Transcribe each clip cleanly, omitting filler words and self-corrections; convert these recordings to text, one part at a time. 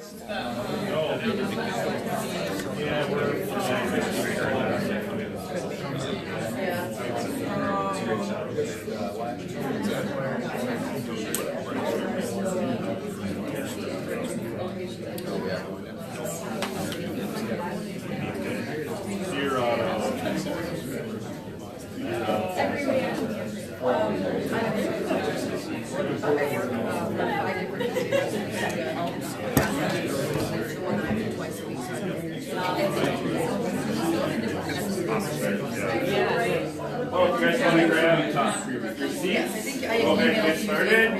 Oh, you guys want to grab your seats? Go ahead and get started.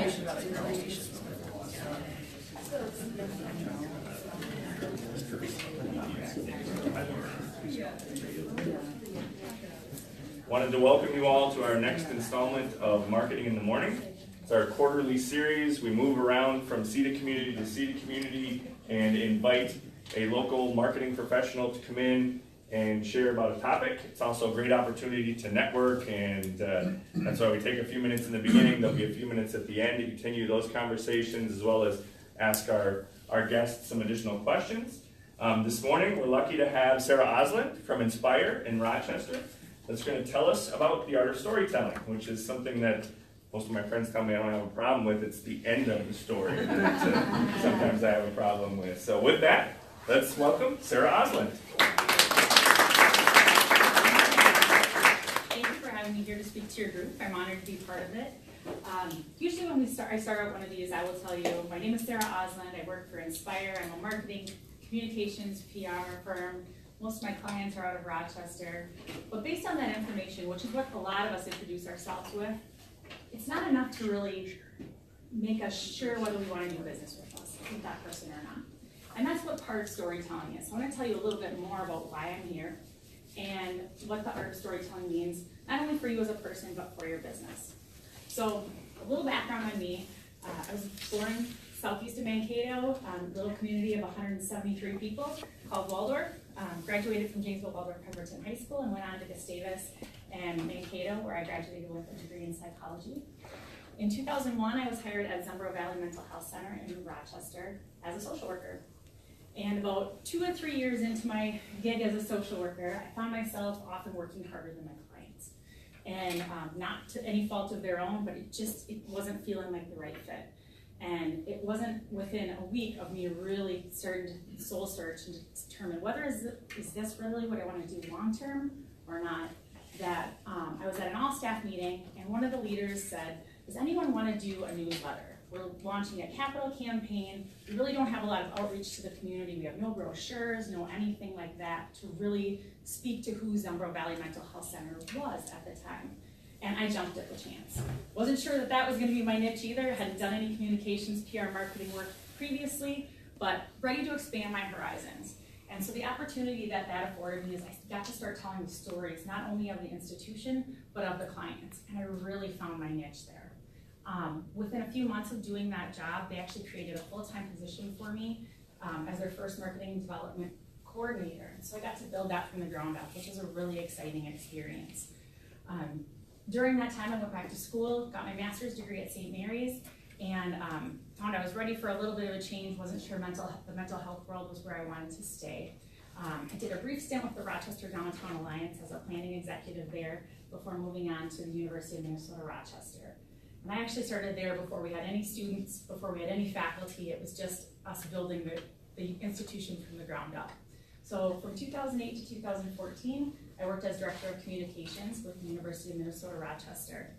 Wanted to welcome you all to our next installment of Marketing in the Morning. It's our quarterly series. We move around from CEDA community to CEDA community and invite a local marketing professional to come in and share about a topic. It's also a great opportunity to network, and that's why we take a few minutes in the beginning. There'll be a few minutes at the end to continue those conversations, as well as ask our guests some additional questions. This morning, we're lucky to have Sarah Oslund from Inspire in Rochester that's going to tell us about the art of storytelling, which is something that most of my friends tell me I don't have a problem with. It's the end of the story that sometimes I have a problem with. So with that, let's welcome Sarah Oslund. Me here to speak to your group. I'm honored to be part of it. Usually when I start out one of these, I will tell you, my name is Sarah Oslund. I work for Inspire. I'm a marketing, communications, PR firm. Most of my clients are out of Rochester. But based on that information, which is what a lot of us introduce ourselves with, it's not enough to really make us sure whether we want to do business with that person or not. And that's what part of storytelling is. So I want to tell you a little bit more about why I'm here and what the art of storytelling means, not only for you as a person, but for your business. So a little background on me. I was born southeast of Mankato, a little community of 173 people called Waldorf. Graduated from Janesville Waldorf Pemberton High School and went on to Gustavus and Mankato, where I graduated with a degree in psychology. In 2001, I was hired at Zumbro Valley Mental Health Center in Rochester as a social worker. And about 2 or 3 years into my gig as a social worker, I found myself often working harder than my clients. And not to any fault of their own, but it wasn't feeling like the right fit. And it wasn't within a week of me really starting to soul search and to determine whether is this really what I want to do long term or not, that I was at an all-staff meeting, and one of the leaders said, does anyone want to do a newsletter? We're launching a capital campaign. We really don't have a lot of outreach to the community. We have no brochures, no anything like that to really speak to who Zumbro Valley Mental Health Center was at the time. And I jumped at the chance. Wasn't sure that was going to be my niche either. Hadn't done any communications, PR, marketing work previously, but ready to expand my horizons. And so the opportunity that afforded me is I got to start telling the stories, not only of the institution, but of the clients. And I really found my niche there. Within a few months of doing that job, they actually created a full-time position for me as their first marketing development coordinator. And so I got to build that from the ground up, which was a really exciting experience. During that time, I went back to school, got my master's degree at St. Mary's, and found I was ready for a little bit of a change. Wasn't sure the mental health world was where I wanted to stay. I did a brief stint with the Rochester Downtown Alliance as a planning executive there before moving on to the University of Minnesota Rochester. And I actually started there before we had any students, before we had any faculty. It was just us building the institution from the ground up. So from 2008 to 2014, I worked as Director of Communications with the University of Minnesota Rochester.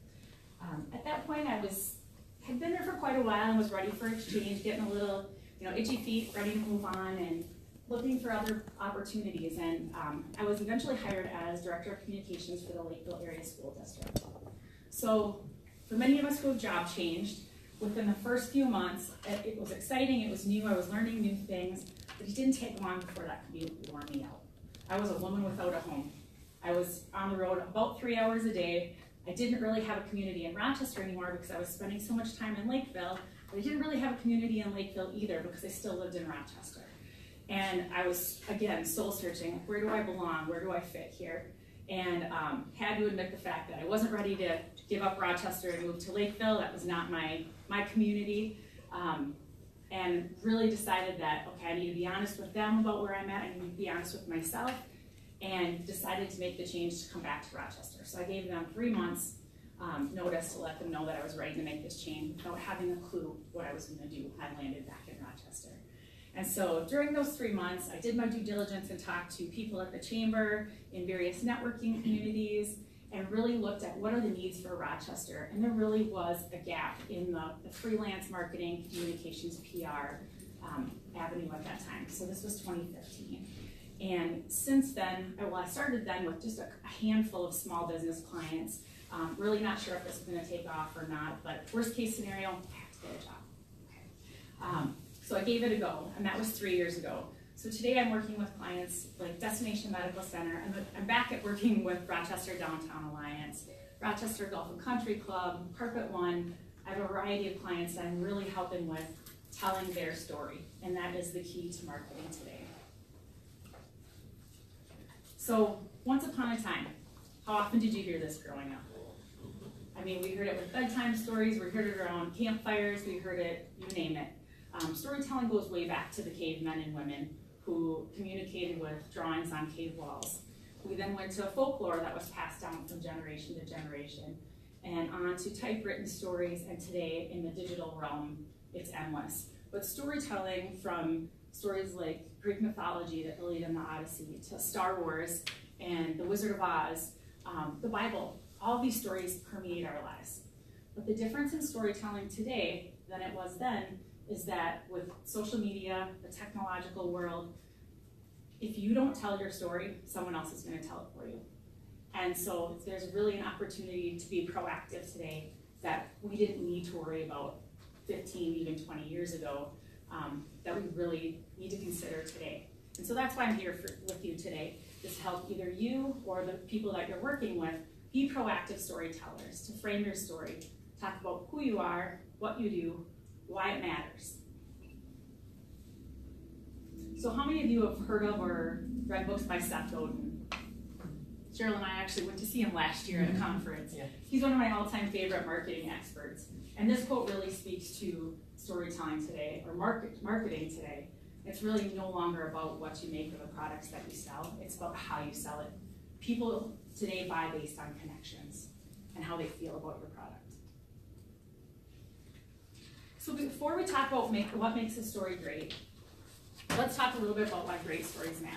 At that point, I had been there for quite a while and was ready for exchange, getting a little itchy feet, ready to move on and looking for other opportunities. And I was eventually hired as Director of Communications for the Lakeville Area School District. So for many of us who have job changed, within the first few months, it was exciting, it was new, I was learning new things, but it didn't take long before that commute wore me out. I was a woman without a home. I was on the road about 3 hours a day. I didn't really have a community in Rochester anymore because I was spending so much time in Lakeville, but I didn't really have a community in Lakeville either because I still lived in Rochester. And I was, again, soul searching, where do I belong, where do I fit here? And had to admit the fact that I wasn't ready to give up Rochester and move to Lakeville. That was not my community. and really decided that, okay, I need to be honest with them about where I'm at, I need to be honest with myself, and decided to make the change to come back to Rochester. So I gave them 3 months notice to let them know that I was ready to make this change without having a clue what I was going to do when I landed back in Rochester. And so during those 3 months, I did my due diligence and talked to people at the chamber in various networking communities and really looked at what are the needs for Rochester. And there really was a gap in the freelance marketing, communications, PR avenue at that time. So this was 2015. And since then, I started then with just a handful of small business clients, really not sure if this is going to take off or not, but worst case scenario, I have to get a job. Okay. So I gave it a go, and that was 3 years ago. So today I'm working with clients like Destination Medical Center, and I'm back at working with Rochester Downtown Alliance, Rochester Golf and Country Club, Carpet One. I have a variety of clients that I'm really helping with telling their story, and that is the key to marketing today. So once upon a time, how often did you hear this growing up? I mean, we heard it with bedtime stories, we heard it around campfires, we heard it, you name it. Storytelling goes way back to the cavemen and women who communicated with drawings on cave walls. We then went to folklore that was passed down from generation to generation, and on to typewritten stories, and today in the digital realm, it's endless. But storytelling, from stories like Greek mythology, the Iliad and the Odyssey, to Star Wars and the Wizard of Oz, the Bible, all these stories permeate our lives. But the difference in storytelling today than it was then is that with social media, the technological world, if you don't tell your story, someone else is going to tell it for you. And so there's really an opportunity to be proactive today that we didn't need to worry about 15, even 20 years ago, that we really need to consider today. And so that's why I'm here with you today, is to help either you or the people that you're working with be proactive storytellers, to frame your story, talk about who you are, what you do, why it matters. So how many of you have heard of or read books by Seth Godin? Cheryl and I actually went to see him last year at a conference. Yeah. He's one of my all-time favorite marketing experts. And this quote really speaks to storytelling today, or marketing today. It's really no longer about what you make of the products that you sell, it's about how you sell it. People today buy based on connections and how they feel about your product. So before we talk about what makes a story great, let's talk a little bit about why great stories matter.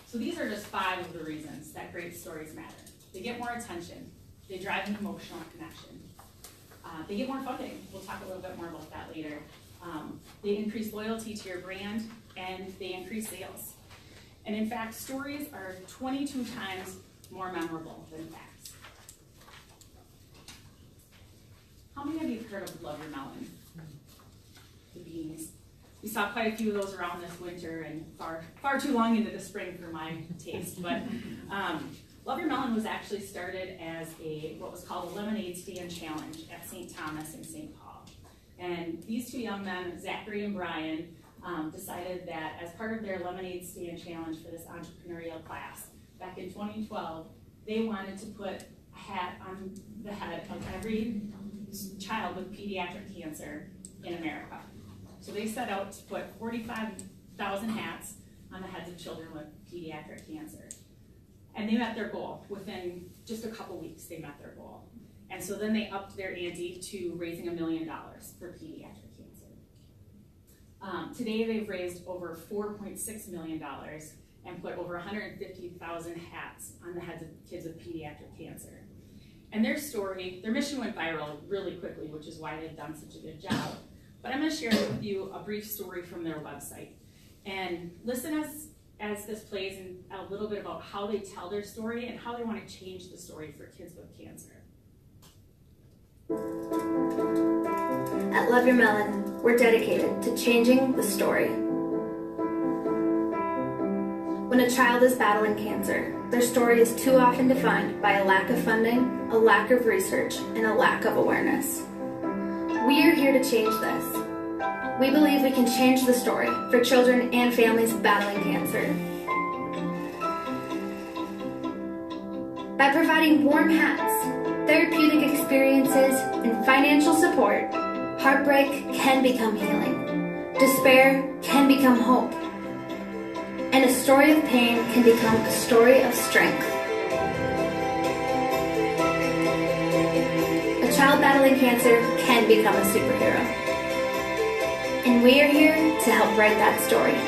So these are just 5 of the reasons that great stories matter. They get more attention, they drive an emotional connection, they get more funding. We'll talk a little bit more about that later. They increase loyalty to your brand, and they increase sales. And in fact, stories are 22 times more memorable than facts. How many of you have heard of Love Your Melon? The beanies. We saw quite a few of those around this winter, and far too long into the spring for my taste. But Love Your Melon was actually started as what was called a lemonade stand challenge at St. Thomas in St. Paul. And these 2 young men, Zachary and Brian, decided that as part of their lemonade stand challenge for this entrepreneurial class back in 2012, they wanted to put a hat on the head of every child with pediatric cancer in America. So they set out to put 45,000 hats on the heads of children with pediatric cancer. And they met their goal. Within just a couple weeks, they met their goal. And so then they upped their ante to raising $1 million for pediatric cancer. Today they've raised over $4.6 million and put over 150,000 hats on the heads of kids with pediatric cancer. And their story, their mission went viral really quickly, which is why they've done such a good job. But I'm going to share with you a brief story from their website. And listen as this plays in a little bit about how they tell their story and how they want to change the story for kids with cancer. At Love Your Melon, we're dedicated to changing the story. When a child is battling cancer, their story is too often defined by a lack of funding, a lack of research, and a lack of awareness. We are here to change this. We believe we can change the story for children and families battling cancer. By providing warm hats, therapeutic experiences, and financial support, heartbreak can become healing. Despair can become hope. And a story of pain can become a story of strength. A child battling cancer can become a superhero. And we are here to help write that story.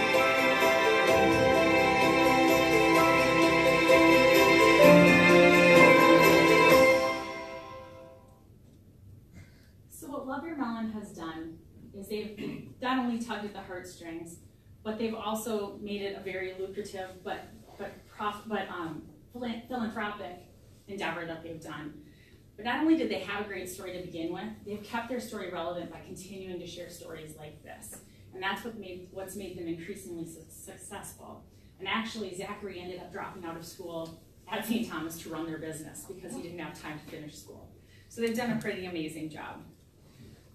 So what Love Your Melon has done is they've not only tugged at the heartstrings, but they've also made it a very lucrative but philanthropic endeavor that they've done. But not only did they have a great story to begin with, they've kept their story relevant by continuing to share stories like this. And that's what's made them increasingly successful. And actually, Zachary ended up dropping out of school at St. Thomas to run their business because he didn't have time to finish school. So they've done a pretty amazing job.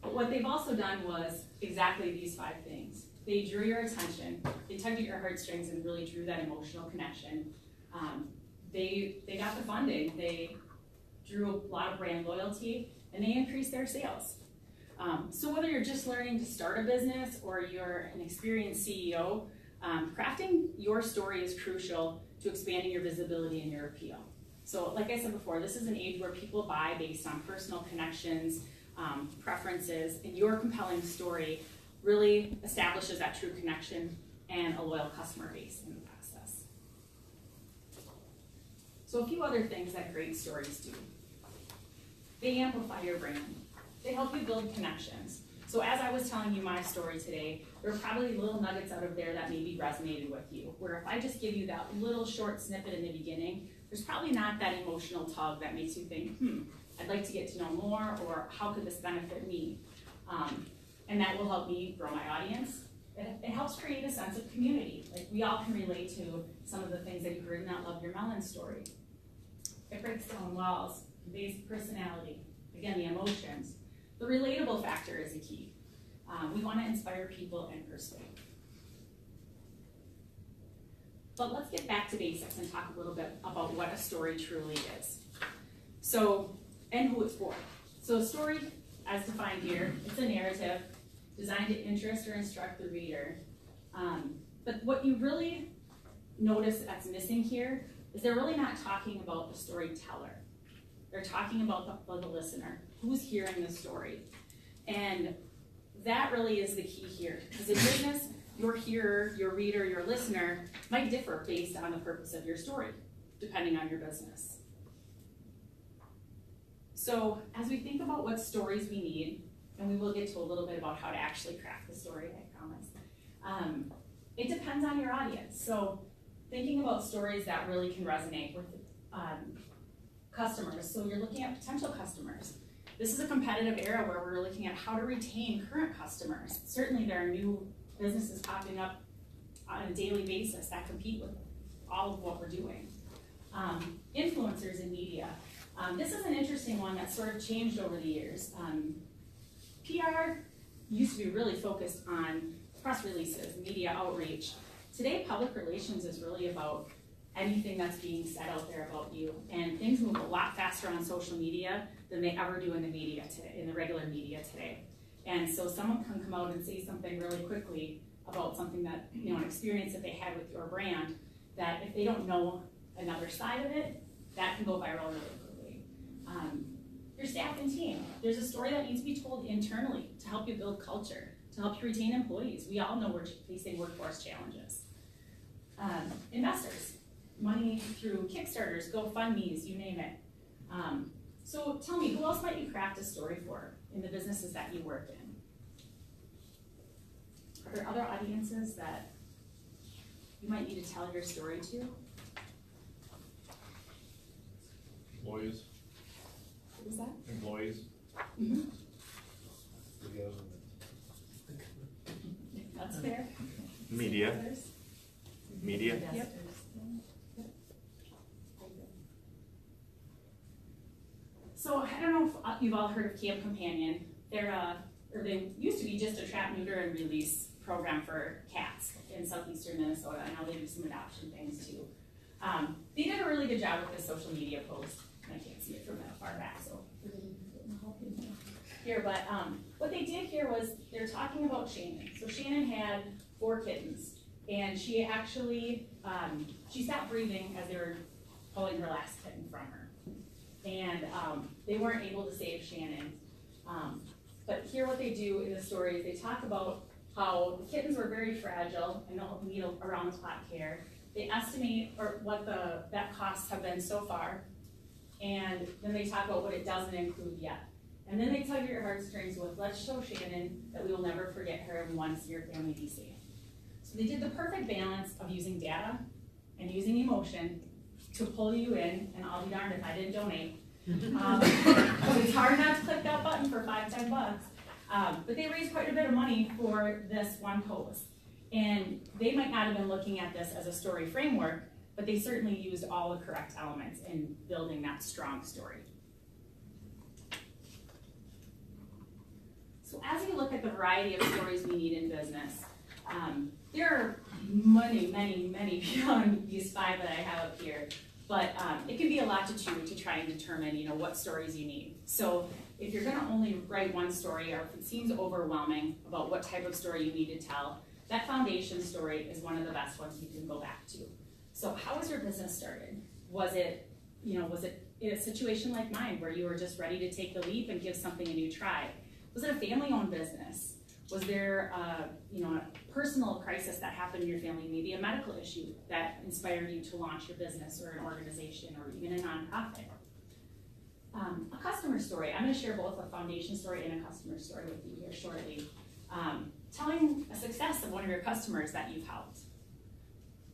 But what they've also done was exactly these 5 things. They drew your attention, they tugged at your heartstrings and really drew that emotional connection. They got the funding, they drew a lot of brand loyalty, and they increased their sales. So whether you're just learning to start a business or you're an experienced CEO, crafting your story is crucial to expanding your visibility and your appeal. So like I said before, this is an age where people buy based on personal connections, preferences, and your compelling story really establishes that true connection and a loyal customer base in the process. So a few other things that great stories do. They amplify your brand. They help you build connections. So as I was telling you my story today, there are probably little nuggets out of there that maybe resonated with you, where if I just give you that little short snippet in the beginning, there's probably not that emotional tug that makes you think, I'd like to get to know more, or how could this benefit me? And that will help me grow my audience. It helps create a sense of community. Like, we all can relate to some of the things that you heard in that Love Your Melon story. It breaks down walls, conveys personality, again, the emotions. The relatable factor is a key. We want to inspire people and persuade. But let's get back to basics and talk a little bit about what a story truly is. So, and who it's for. So a story, as defined here, it's a narrative designed to interest or instruct the reader. But what you really notice that's missing here is they're really not talking about the storyteller. They're talking about the listener, who's hearing the story. And that really is the key here. Because in business, your hearer, your reader, your listener might differ based on the purpose of your story, depending on your business. So as we think about what stories we need, and we will get to a little bit about how to actually craft the story, I promise. It depends on your audience. So thinking about stories that really can resonate with customers. So you're looking at potential customers. This is a competitive era where we're looking at how to retain current customers. Certainly there are new businesses popping up on a daily basis that compete with all of what we're doing. Influencers in media. This is an interesting one that sort of changed over the years. PR used to be really focused on press releases, media outreach. Today, public relations is really about anything that's being said out there about you. And things move a lot faster on social media than they ever do in the media today, in the regular media today. And so someone can come out and say something really quickly about something that, an experience that they had with your brand, that if they don't know another side of it, that can go viral really quickly. Your staff and team. There's a story that needs to be told internally to help you build culture, to help you retain employees. We all know we're facing workforce challenges. Investors. Money through Kickstarters, GoFundMes, you name it. So tell me, who else might you craft a story for in the businesses that you work in? Are there other audiences that you might need to tell your story to? Employees. What was that? Employees. Mm-hmm. That's fair. Media. Media. Yep. So I don't know if you've all heard of Camp Companion. They used to be just a trap, neuter, and release program for cats in southeastern Minnesota. I know they do some adoption things too. They did a really good job with this social media post. And I can't see it from that far back, so here. But what they did here was they're talking about Shannon. So Shannon had 4 kittens, and she actually, she stopped breathing as they were pulling her last kitten from her. And they weren't able to save Shannon. But here what they do in the story is they talk about how the kittens were very fragile and don't need around-the-clock care. They estimate what that costs have been so far, and then they talk about what it doesn't include yet. And then they tug at your heartstrings with, let's show Shannon that we will never forget her and we want to see her family be safe. So they did the perfect balance of using data and using emotion to pull you in, and I'll be darned if I didn't donate. It's hard not to click that button for $5-10. But they raised quite a bit of money for this one post. And they might not have been looking at this as a story framework, but they certainly used all the correct elements in building that strong story. So as you look at the variety of stories we need in business, there are many beyond these 5 that I have up here. But it can be a lot to chew to try and determine, what stories you need. So if you're gonna only write one story, or if it seems overwhelming about what type of story you need to tell, that foundation story is one of the best ones you can go back to. So how was your business started? Was it in a situation like mine where you were just ready to take the leap and give something a new try? Was it a family-owned business? Was there a personal crisis that happened in your family, maybe a medical issue that inspired you to launch your business or an organization or even a nonprofit? A customer story. I'm going to share both a foundation story and a customer story with you here shortly. Telling a success of one of your customers that you've helped.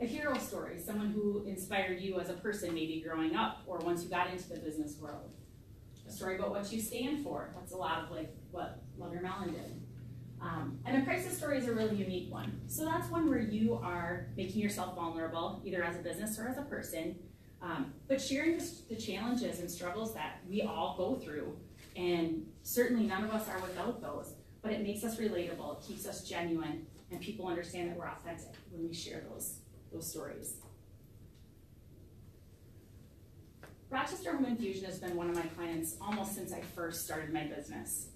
A hero story, someone who inspired you as a person, maybe growing up or once you got into the business world. A story about what you stand for. That's a lot of what Love Your Melon did. And a crisis story is a really unique one. So that's one where you are making yourself vulnerable, either as a business or as a person, but sharing the challenges and struggles that we all go through. And certainly none of us are without those, but it makes us relatable, it keeps us genuine, and people understand that we're authentic when we share those stories. Rochester Home Infusion has been one of my clients almost since I first started my business.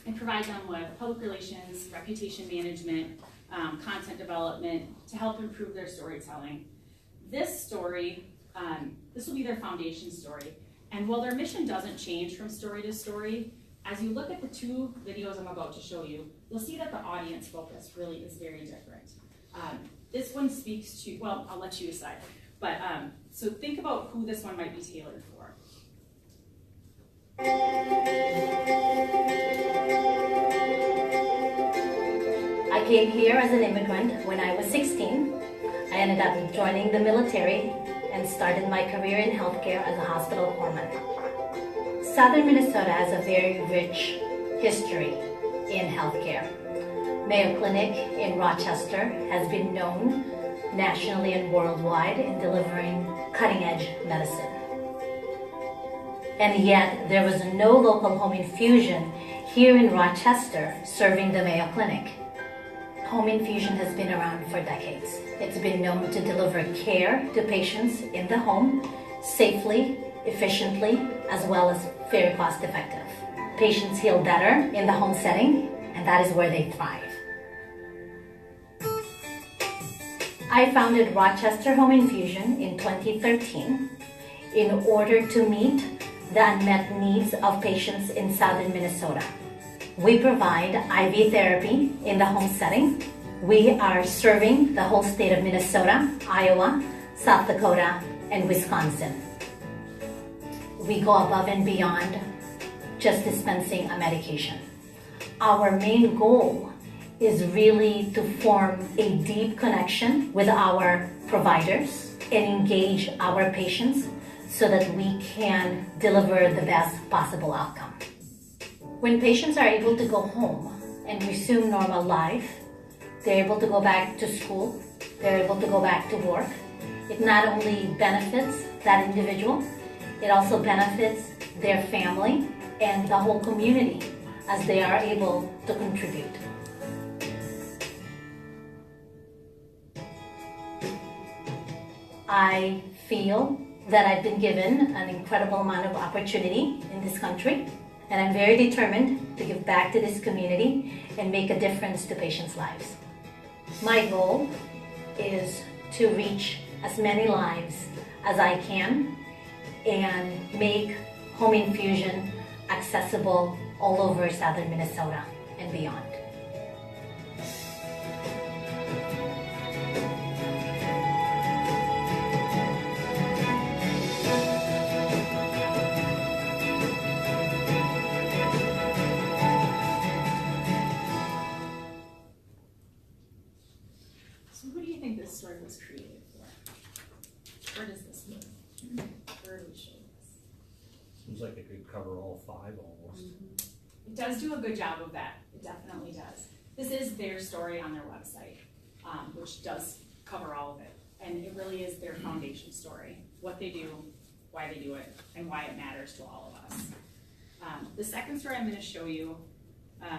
I provide them with public relations, reputation management, content development to help improve their storytelling. This story, this will be their foundation story. And while their mission doesn't change from story to story, as you look at the 2 videos I'm about to show you, you'll see that the audience focus really is very different. This one speaks to, well, I'll let you decide. But so think about who this one might be tailored for. I came here as an immigrant when I was 16. I ended up joining the military and started my career in healthcare as a hospital corpsman. Southern Minnesota has a very rich history in healthcare. Mayo Clinic in Rochester has been known nationally and worldwide in delivering cutting-edge medicine. And yet there was no local home infusion here in Rochester serving the Mayo Clinic. Home infusion has been around for decades. It's been known to deliver care to patients in the home safely, efficiently, as well as very cost effective. Patients heal better in the home setting, and that is where they thrive. I founded Rochester Home Infusion in 2013 in order to meet the unmet needs of patients in southern Minnesota. We provide IV therapy in the home setting. We are serving the whole state of Minnesota, Iowa, South Dakota, and Wisconsin. We go above and beyond just dispensing a medication. Our main goal is really to form a deep connection with our providers and engage our patients so that we can deliver the best possible outcome. When patients are able to go home and resume normal life, they're able to go back to school, they're able to go back to work. It not only benefits that individual, it also benefits their family and the whole community as they are able to contribute. I feel that I've been given an incredible amount of opportunity in this country, and I'm very determined to give back to this community and make a difference to patients' lives. My goal is to reach as many lives as I can and make home infusion accessible all over southern Minnesota and beyond. So who do you think this story was created for? Where does this live? Where do we show this? Seems like it could cover all 5 almost. It does do a good job of that. It definitely does. This is their story on their website, which does cover all of it. And it really is their foundation story, what they do, why they do it, and why it matters to all of us. The second story I'm going to show you, I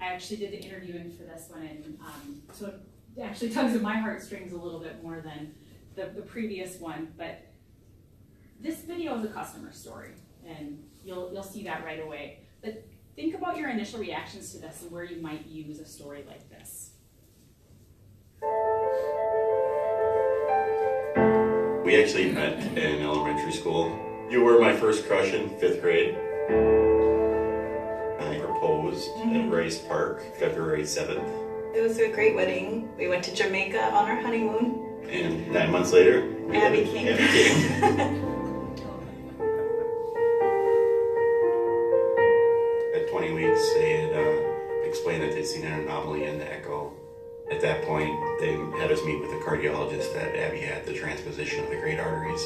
actually did the interviewing for this one, and so it actually tugs at my heartstrings a little bit more than the previous one. But this video is a customer story, and you'll see that right away. But think about your initial reactions to this and where you might use a story like this. We actually met in elementary school. You were my first crush in 5th grade. I proposed at Rice Park, February 7th. It was a great wedding. We went to Jamaica on our honeymoon. And 9 months later, Abby came. At 20 weeks, they had explained that they'd seen an anomaly in the echo. At that point, they had us meet with a cardiologist that Abby had the transposition of the great arteries,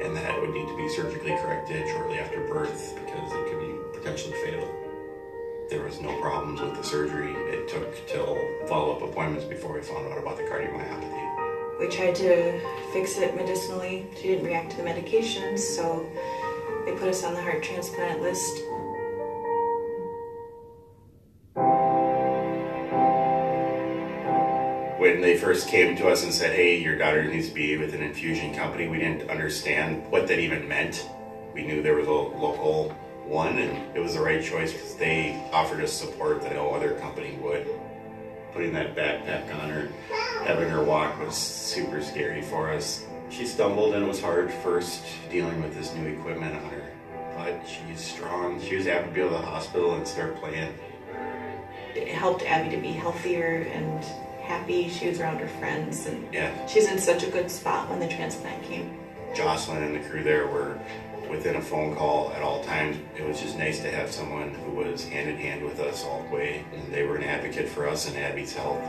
and that it would need to be surgically corrected shortly after birth because it could be potentially fatal. There was no problems with the surgery. It took till follow-up appointments before we found out about the cardiomyopathy. We tried to fix it medicinally. She didn't react to the medications, so they put us on the heart transplant list. When they first came to us and said, hey, your daughter needs to be with an infusion company, we didn't understand what that even meant. We knew there was a local one, and it was the right choice because they offered us support that no other company would. Putting that backpack on her, having her walk was super scary for us. She stumbled and it was hard first dealing with this new equipment on her, but she's strong. She was happy to be able to the hospital and start playing. It helped Abby to be healthier and happy. She was around her friends, and Yeah. she's in such a good spot when the transplant came. Jocelyn and the crew there were within a phone call at all times. It was just nice to have someone who was hand in hand with us all the way, and they were an advocate for us and Abby's health.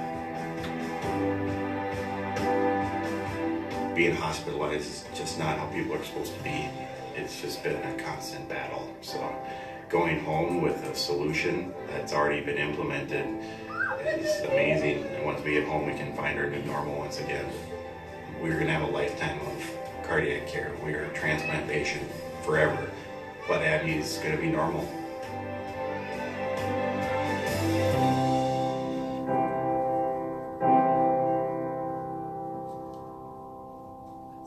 Being hospitalized is just not how people are supposed to be. It's just been a constant battle. So going home with a solution that's already been implemented is amazing. And once we get home, we can find our new normal once again. We're gonna have a lifetime of cardiac care. We are a transplant patient forever, but Abby's gonna be normal.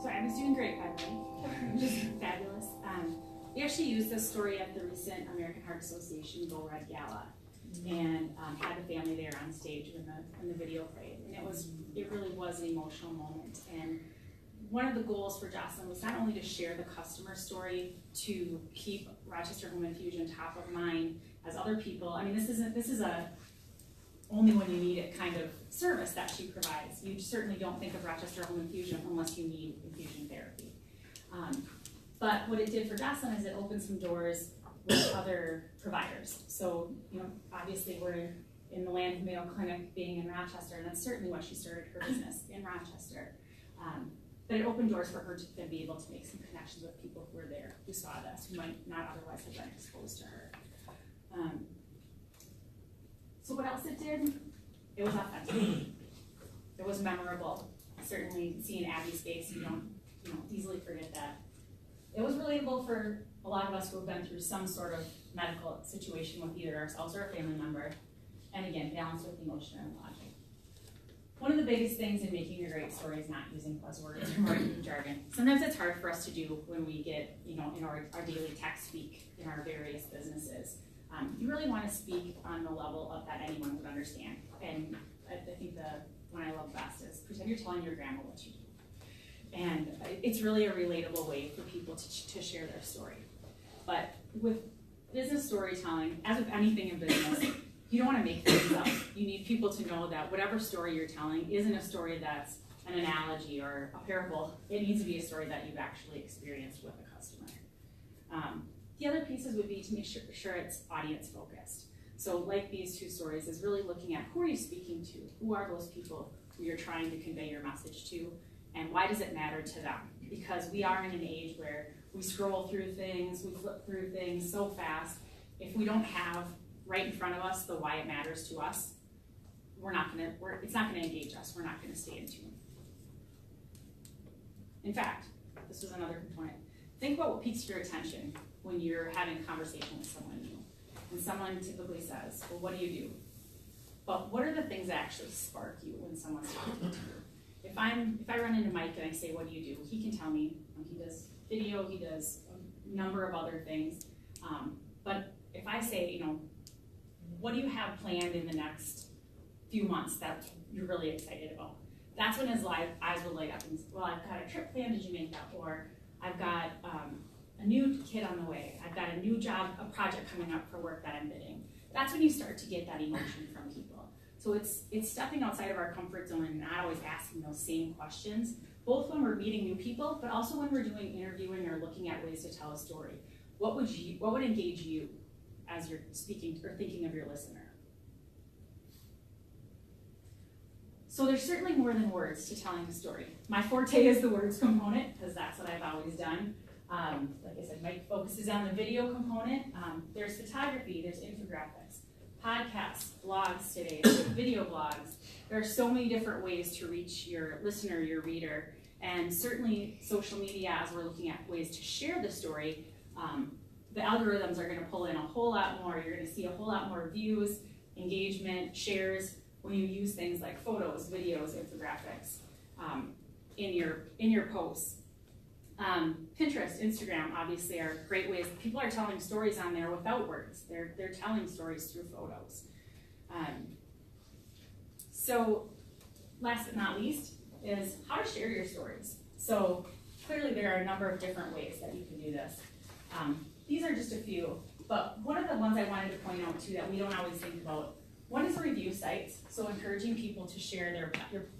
So Abby's doing great, by the way. Just fabulous. We actually used this story at the recent American Heart Association Go Red Gala, and had the family there on stage when the video played, and it really was an emotional moment. And one of the goals for Jocelyn was not only to share the customer story, to keep Rochester Home Infusion top of mind as other people. I mean, this is a only when you need it kind of service that she provides. You certainly don't think of Rochester Home Infusion unless you need infusion therapy. But what it did for Jocelyn is it opened some doors with other providers. So, obviously we're in the land of Mayo Clinic being in Rochester, and that's certainly what she started her business in Rochester. But it opened doors for her to then be able to make some connections with people who were there, who saw this, who might not otherwise have been exposed to her. So what else it did? It was authentic. It was memorable. Certainly seeing Abby's face, you don't easily forget that. It was relatable for a lot of us who have been through some sort of medical situation with either ourselves or a family member. And again, balanced with emotion and logic. one of the biggest things in making a great story is not using buzzwords or marketing jargon. Sometimes it's hard for us to do when we get, in our daily tech speak in our various businesses. You really want to speak on the level of that anyone would understand. And I think the one I love best is pretend you're telling your grandma what you do. And it's really a relatable way for people to share their story. But with business storytelling, as with anything in business, you don't want to make things up. You need people to know that whatever story you're telling isn't a story that's an analogy or a parable. It needs to be a story that you've actually experienced with a customer. The other pieces would be to make sure it's audience focused. So like these two stories is really looking at who are you speaking to? Who are those people who you're trying to convey your message to? And why does it matter to them? Because we are in an age where we scroll through things, we flip through things so fast. If we don't have right in front of us the why it matters to us, it's not gonna engage us. We're not gonna stay in tune. In fact, this was another component. Think about what piques your attention when you're having a conversation with someone new. And someone typically says, well, what do you do? But what are the things that actually spark you when someone's talking to you? If I run into Mike and I say, what do you do? He can tell me. He does video, he does a number of other things. But if I say, what do you have planned in the next few months that you're really excited about? That's when his eyes will light up and say, well, I've got a trip planned, did you make that? Or I've got a new kid on the way. I've got a new job, a project coming up for work that I'm bidding. That's when you start to get that emotion from people. So it's stepping outside of our comfort zone and not always asking those same questions, both when we're meeting new people, but also when we're doing interviewing or looking at ways to tell a story. What would engage you as you're speaking or thinking of your listener? So there's certainly more than words to telling a story. My forte is the words component, because that's what I've always done. Like I said, Mike focuses on the video component. There's photography, there's infographics, podcasts, blogs today, video blogs. There are so many different ways to reach your listener, your reader, and certainly social media, as we're looking at ways to share the story, the algorithms are gonna pull in a whole lot more. You're gonna see a whole lot more views, engagement, shares, when you use things like photos, videos, infographics in your posts. Pinterest, Instagram, obviously are great ways. People are telling stories on there without words. They're telling stories through photos. So last but not least is how to share your stories. So clearly there are a number of different ways that you can do this. These are just a few, but one of the ones I wanted to point out too that we don't always think about, one is review sites, so encouraging people to share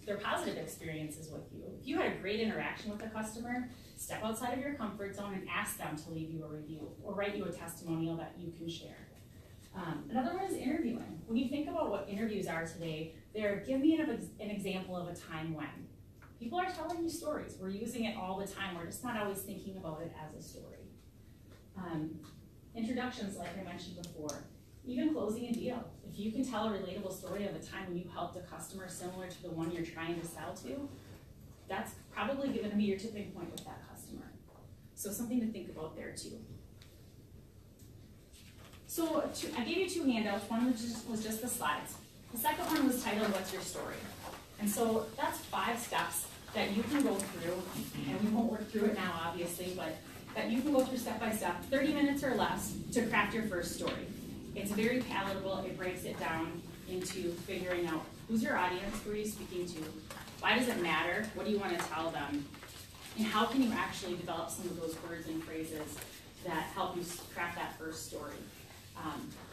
their positive experiences with you. If you had a great interaction with a customer, step outside of your comfort zone and ask them to leave you a review or write you a testimonial that you can share. Another one is interviewing. When you think about what interviews are today, give me an example of a time when. People are telling you stories. We're using it all the time. We're just not always thinking about it as a story. Introductions, like I mentioned before. Even closing a deal. If you can tell a relatable story of a time when you helped a customer similar to the one you're trying to sell to, that's probably going to be your tipping point with that customer. So something to think about there too. So I gave you two handouts. One was just the slides. The second one was titled, What's Your Story? And so that's 5 steps that you can go through, and we won't work through it now obviously, but that you can go through step by step, 30 minutes or less, to craft your first story. It's very palatable. It breaks it down into figuring out who's your audience, who are you speaking to, why does it matter, what do you want to tell them, and how can you actually develop some of those words and phrases that help you craft that first story.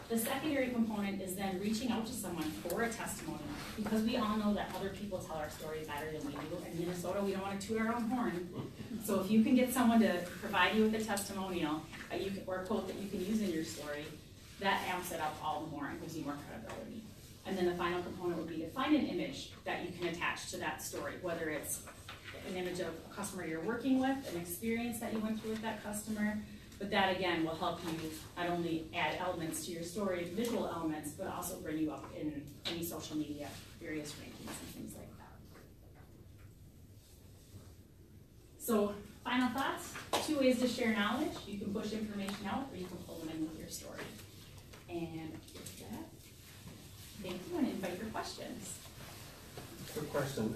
The secondary component is then reaching out to someone for a testimonial, because we all know that other people tell our story better than we do. In Minnesota, we don't want to toot our own horn. So if you can get someone to provide you with a testimonial or a quote that you can use in your story, that amps it up all the more and gives you more credibility. And then the final component would be to find an image that you can attach to that story, whether it's an image of a customer you're working with, an experience that you went through with that customer, but that again will help you not only add elements to your story, visual elements, but also bring you up in any social media, various rankings and things like that. So final thoughts, 2 ways to share knowledge. You can push information out or you can pull them in with your story. And with that, thank you and invite your questions. Quick question,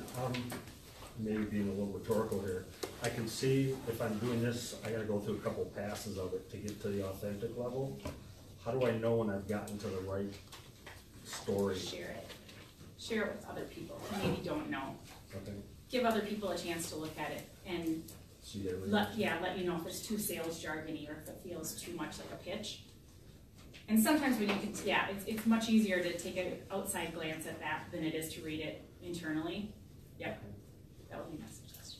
maybe being a little rhetorical here. I can see if I'm doing this, I gotta go through a couple passes of it to get to the authentic level. How do I know when I've gotten to the right story? Share it. Share it with other people who maybe don't know. Okay, Give other people a chance to look at it and see everything. let you know if it's too sales jargony or if it feels too much like a pitch. And sometimes when you can, it's much easier to take an outside glance at that than it is to read it internally. Yep, that would be my suggestion.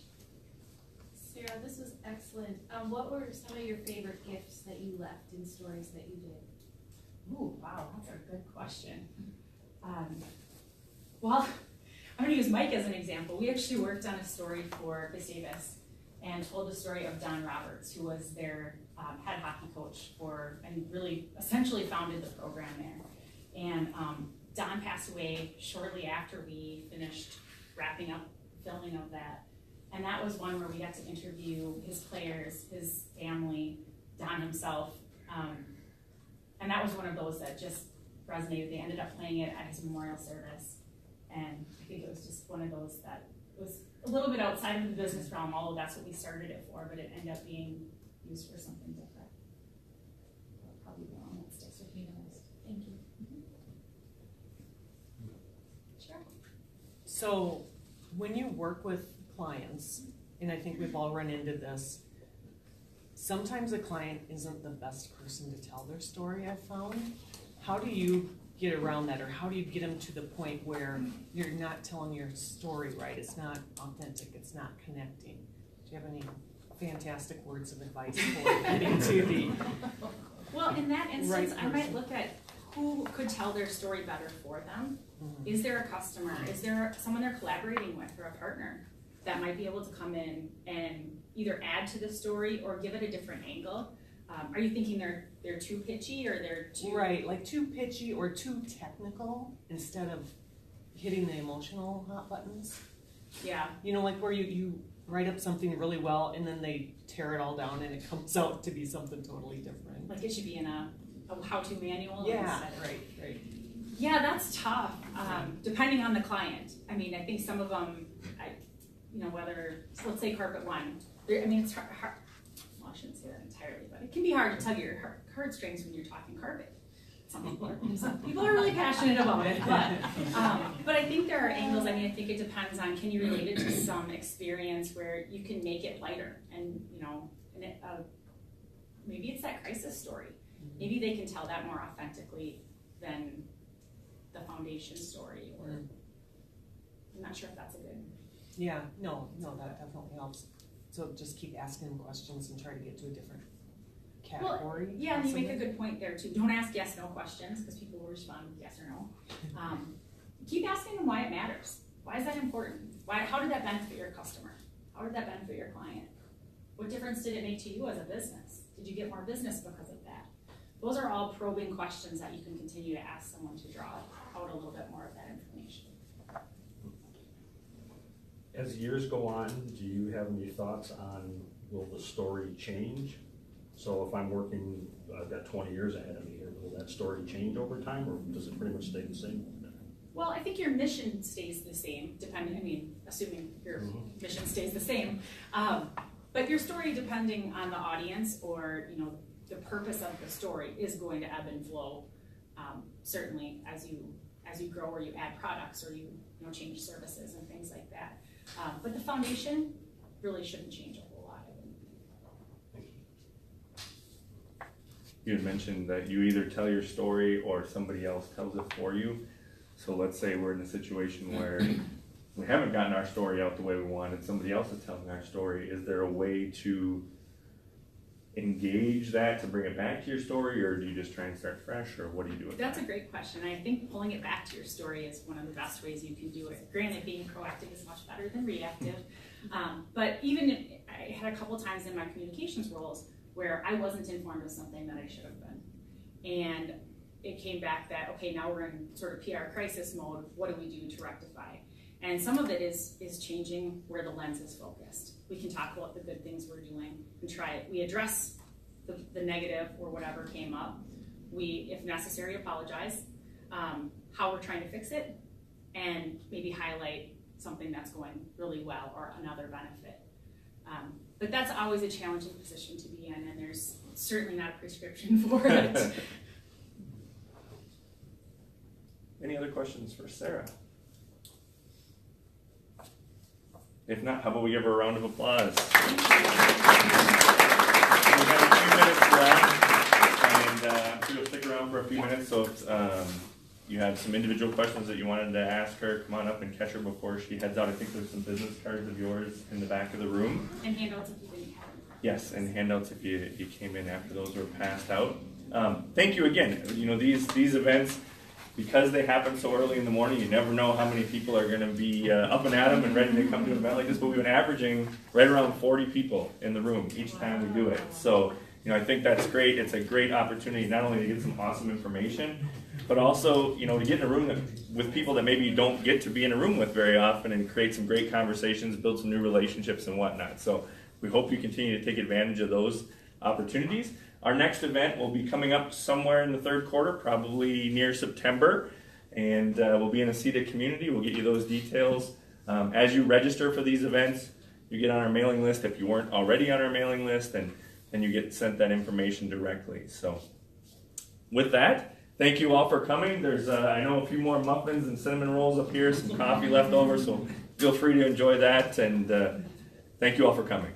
Sarah, this was excellent. What were some of your favorite gifts that you left in stories that you did? Ooh, wow, that's a good question. Well, I'm gonna use Mike as an example. We actually worked on a story for Gustavus and told the story of Don Roberts, who was their head hockey coach and really essentially founded the program there. And Don passed away shortly after we finished wrapping up filming of that. And that was one where we got to interview his players, his family, Don himself. And that was one of those that just resonated. They ended up playing it at his memorial service. And I think it was just one of those that was a little bit outside of the business realm, although that's what we started it for, but it ended up being used for something different. Probably the one that sticks with me the most. Thank you. Sure. So when you work with clients, and I think we've all run into this, sometimes a client isn't the best person to tell their story, I've found. How do you get around that, or how do you get them to the point where you're not telling your story right? It's not authentic, it's not connecting. Do you have any fantastic words of advice for getting to the Well, in that instance, right I might person? look at who could tell their story better for them. Is there a customer? Is there someone they're collaborating with or a partner that might be able to come in and either add to the story or give it a different angle? Are you thinking they're too pitchy or they're too... Right, like too pitchy or too technical instead of hitting the emotional hot buttons? Yeah. You know, like where you write up something really well and then they tear it all down and it comes out to be something totally different. Like it should be in a how-to manual. Yeah, instead of... right. Yeah, that's tough, depending on the client. I mean, I think some of them, whether, let's say carpet one, it's hard, well, I shouldn't say that entirely, but it can be hard to tug your heartstrings when you're talking carpet. Some people are really passionate about it, but I think there are angles. I think it depends on, can you relate it to some experience where you can make it lighter and, maybe it's that crisis story. Maybe they can tell that more authentically than the foundation story, or I'm not sure if that's a good. Yeah, no, that definitely helps. So just keep asking them questions and try to get to a different category. Well, yeah, and you make a good point there too. Don't ask yes, no questions because people will respond with yes or no. Keep asking them why it matters. Why is that important? How did that benefit your customer? How did that benefit your client? What difference did it make to you as a business? Did you get more business because of that? Those are all probing questions that you can continue to ask someone to draw out a little bit more of that information. As years go on, do you have any thoughts on, will the story change? So if I'm working, I've got 20 years ahead of me here, will that story change over time, or does it pretty much stay the same? Well, I think your mission stays the same, assuming your mission stays the same. But your story, depending on the audience or, the purpose of the story, is going to ebb and flow, certainly as you grow or you add products or you change services and things like that. But the foundation really shouldn't change a whole lot. You had mentioned that you either tell your story or somebody else tells it for you. So let's say we're in a situation where we haven't gotten our story out the way we wanted, somebody else is telling our story. Is there a way to engage that, to bring it back to your story, or do you just try and start fresh, or what do you do with that? That's a great question. I think pulling it back to your story is one of the best ways you can do it. Granted, being proactive is much better than reactive. But even I had a couple times in my communications roles where I wasn't informed of something that I should have been. And it came back that, okay, now we're in sort of PR crisis mode. What do we do to rectify? And some of it is changing where the lens is focused. We can talk about the good things we're doing and try it. We address the negative or whatever came up. We, if necessary, apologize, how we're trying to fix it, and maybe highlight something that's going really well or another benefit. But that's always a challenging position to be in, and there's certainly not a prescription for it. Any other questions for Sarah? If not, how about we give her a round of applause? We have a few minutes left, and she'll stick around for a few minutes, so if you have some individual questions that you wanted to ask her, come on up and catch her before she heads out. I think there's some business cards of yours in the back of the room. And handouts if you didn't have them. Yes, and handouts if you came in after those were passed out. Thank you again. You know, these events, because they happen so early in the morning, you never know how many people are going to be up and at them and ready to come to an event like this, but we've been averaging right around 40 people in the room each time we do it. So, you know, I think that's great. It's a great opportunity not only to get some awesome information, but also, you know, to get in a room with people that maybe you don't get to be in a room with very often and create some great conversations, build some new relationships and whatnot. So we hope you continue to take advantage of those opportunities. Our next event will be coming up somewhere in the third quarter, probably near September, and we'll be in a CEDA community. We'll get you those details. As you register for these events, you get on our mailing list. If you weren't already on our mailing list, then you get sent that information directly. So with that, thank you all for coming. There's, I know, a few more muffins and cinnamon rolls up here, some coffee left over, so feel free to enjoy that, and thank you all for coming.